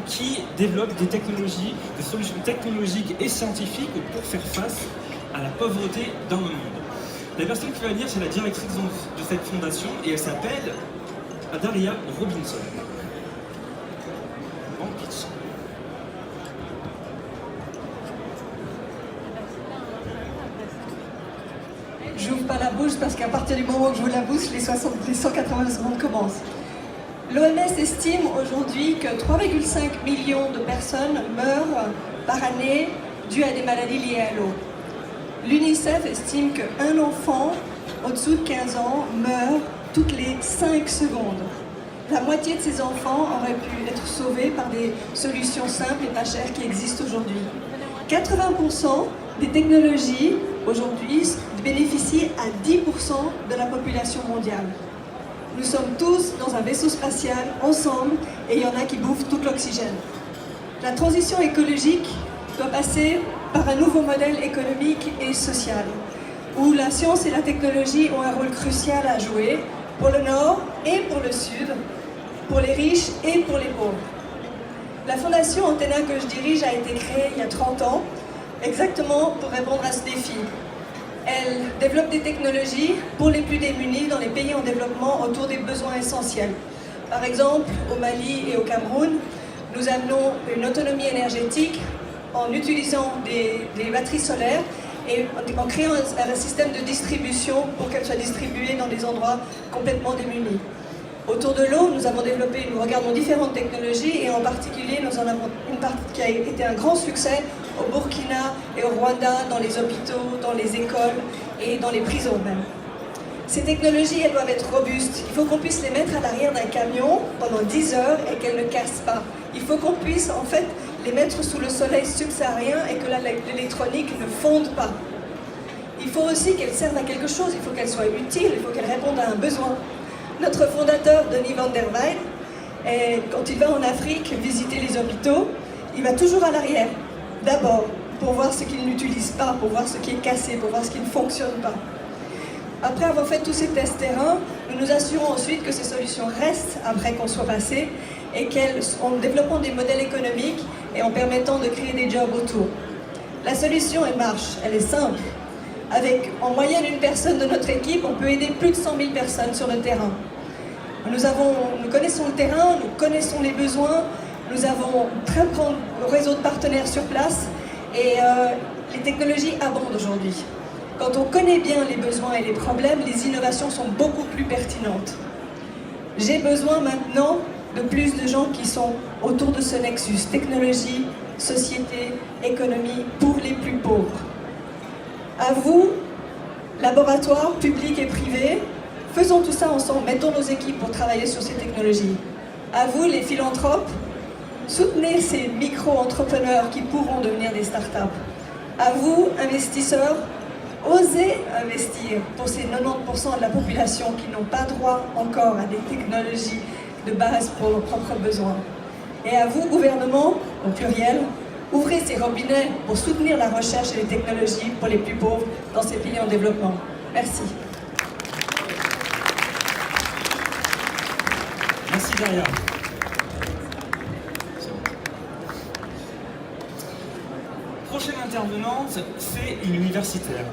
qui développe des technologies, des solutions technologiques et scientifiques pour faire face à la pauvreté dans le monde. La personne qui va venir, c'est la directrice de cette fondation et elle s'appelle Daria Robinson. Bon pitch. J'ouvre pas la bouche parce qu'à partir du moment où j'ouvre la bouche, les 180 secondes commencent. L'OMS estime aujourd'hui que 3,5 millions de personnes meurent par année dues à des maladies liées à l'eau. L'UNICEF estime qu'un enfant au-dessous de 15 ans meurt toutes les 5 secondes. La moitié de ces enfants auraient pu être sauvés par des solutions simples et pas chères qui existent aujourd'hui. 80% des technologies aujourd'hui bénéficient à 10% de la population mondiale. Nous sommes tous dans un vaisseau spatial, ensemble, et il y en a qui bouffent tout l'oxygène. La transition écologique doit passer par un nouveau modèle économique et social, où la science et la technologie ont un rôle crucial à jouer pour le Nord et pour le Sud, pour les riches et pour les pauvres. La fondation Antenna que je dirige a été créée il y a 30 ans, exactement pour répondre à ce défi. Elle développe des technologies pour les plus démunis dans les pays en développement autour des besoins essentiels. Par exemple, au Mali et au Cameroun, nous amenons une autonomie énergétique en utilisant des batteries solaires et en créant un système de distribution pour qu'elles soient distribuées dans des endroits complètement démunis. Autour de l'eau, nous regardons différentes technologies et en particulier, nous en avons une partie qui a été un grand succès au Burkina et au Rwanda, dans les hôpitaux, dans les écoles et dans les prisons même. Ces technologies, elles doivent être robustes. Il faut qu'on puisse les mettre à l'arrière d'un camion pendant 10 heures et qu'elles ne cassent pas. Il faut qu'on puisse en fait les mettre sous le soleil subsaharien et que l'électronique ne fonde pas. Il faut aussi qu'elles servent à quelque chose, il faut qu'elles soient utiles, il faut qu'elles répondent à un besoin. Notre fondateur, Denis van der Weyden, quand il va en Afrique visiter les hôpitaux, il va toujours à l'arrière. D'abord, pour voir ce qu'il n'utilise pas, pour voir ce qui est cassé, pour voir ce qui ne fonctionne pas. Après avoir fait tous ces tests terrain, nous nous assurons ensuite que ces solutions restent après qu'on soit passé et en développant des modèles économiques et en permettant de créer des jobs autour. La solution, elle marche, elle est simple. Avec en moyenne une personne de notre équipe, on peut aider plus de 100 000 personnes sur le terrain. Nous connaissons le terrain, nous connaissons les besoins, nous avons un très grand réseau de partenaires sur place et les technologies abondent aujourd'hui. Quand on connaît bien les besoins et les problèmes, les innovations sont beaucoup plus pertinentes. J'ai besoin maintenant de plus de gens qui sont autour de ce nexus, technologie, société, économie, pour les plus pauvres. À vous, laboratoires publics et privés, faisons tout ça ensemble, mettons nos équipes pour travailler sur ces technologies. À vous, les philanthropes, soutenez ces micro-entrepreneurs qui pourront devenir des startups. À vous, investisseurs, osez investir pour ces 90% de la population qui n'ont pas droit encore à des technologies de base pour leurs propres besoins. Et à vous, gouvernement, au pluriel, ouvrez ces robinets pour soutenir la recherche et les technologies pour les plus pauvres dans ces pays en développement. Merci. Merci Daria. Prochaine intervenante, c'est une universitaire.